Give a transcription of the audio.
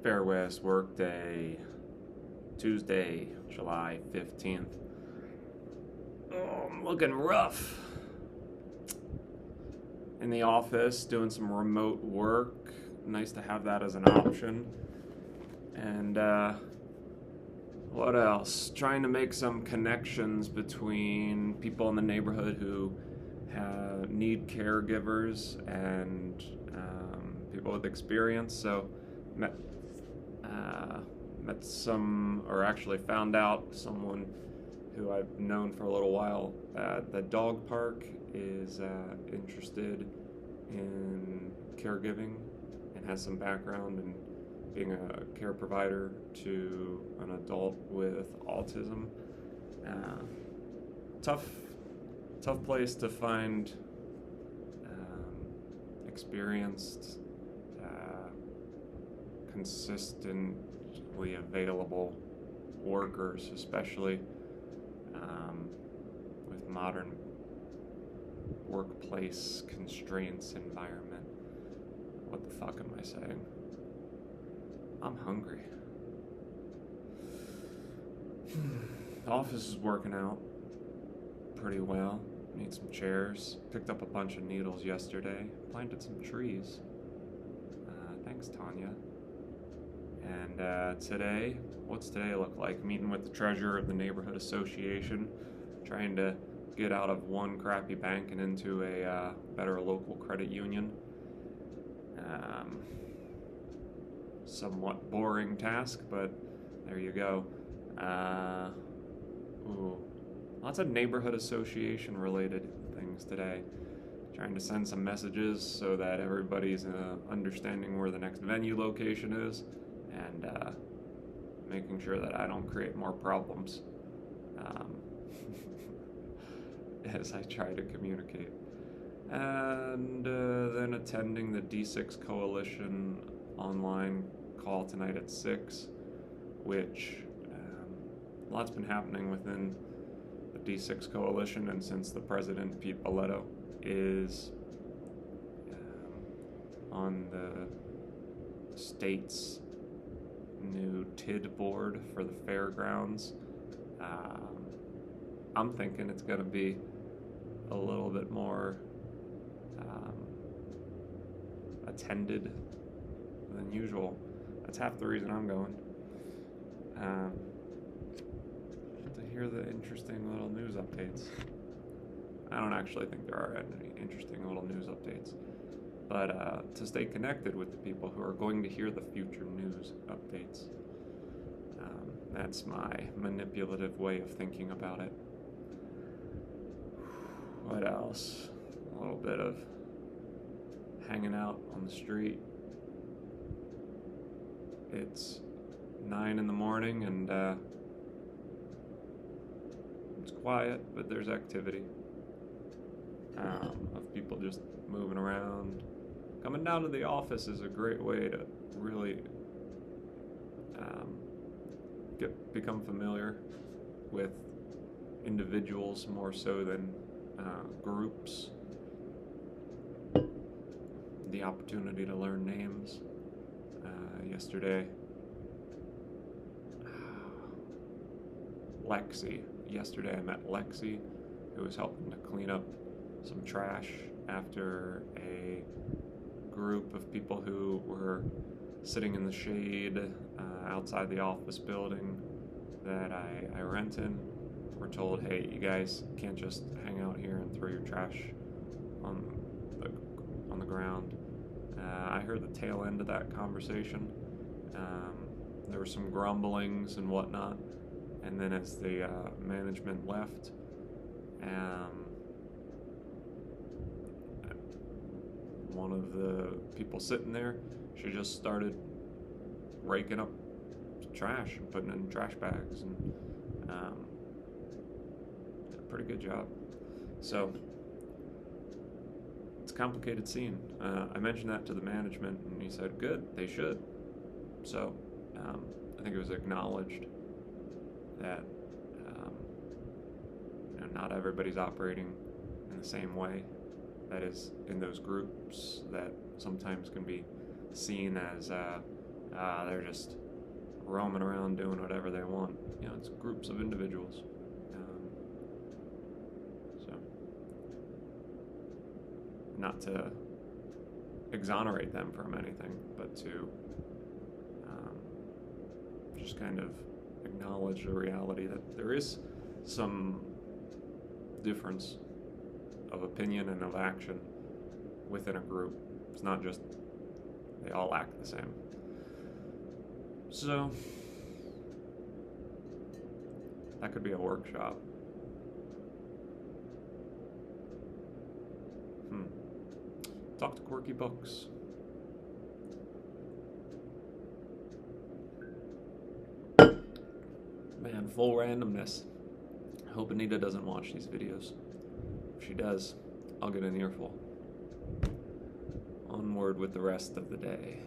FairWestWork Day, Tuesday, July 15th. Oh, I'm looking rough. In the office, doing some remote work. Nice to have that as an option. And what else? Trying to make some connections between people in the neighborhood who need caregivers and people with experience. So met some, or actually found out someone who I've known for a little while at the dog park is interested in caregiving and has some background in being a care provider to an adult with autism. Tough place to find experienced, consistently available workers, especially with modern workplace constraints environment. What the fuck am I saying? I'm hungry. The office is working out pretty well. Need some chairs. Picked up a bunch of needles yesterday. Planted some trees. Thanks, Tanya. And today, what's today look like? Meeting with the treasurer of the neighborhood association, trying to get out of one crappy bank and into a better local credit union. Somewhat boring task, but there you go. Lots of neighborhood association related things today. Trying to send some messages so that everybody's understanding where the next venue location is, and making sure that I don't create more problems as I try to communicate. And then attending the D6 Coalition online call tonight at 6, which a lot's been happening within the D6 Coalition, and since the president, Pete Belletto, is on the state's new TID board for the fairgrounds, I'm thinking it's going to be a little bit more attended than usual. That's half the reason I'm going. To hear the interesting little news updates. I don't actually think there are any interesting little news updates, but to stay connected with the people who are going to hear the future news updates. That's my manipulative way of thinking about it. What else? A little bit of hanging out on the street. It's 9 in the morning and it's quiet, but there's activity of people just moving around. Coming down to the office is a great way to really become familiar with individuals more so than groups. The opportunity to learn names. Yesterday, Lexi. Yesterday I met Lexi, who was helping to clean up some trash after a group of people who were sitting in the shade outside the office building that I rent in. We're told, hey, you guys can't just hang out here and throw your trash on the ground. I heard the tail end of that conversation. There were some grumblings and whatnot, and then as the management left, one of the people sitting there, she just started raking up trash and putting it in trash bags, and did a pretty good job. So it's a complicated scene. I mentioned that to the management, and he said, good, they should. So I think it was acknowledged that not everybody's operating in the same way. That is, in those groups that sometimes can be seen as they're just roaming around doing whatever they want. You know, it's groups of individuals. So, not to exonerate them from anything, but to just kind of acknowledge the reality that there is some difference of opinion and of action within a group. It's not just they all act the same. So that could be a workshop. Talk to quirky books. Man, full randomness. I hope Anita doesn't watch these videos. If she does, I'll get an earful. Onward with the rest of the day.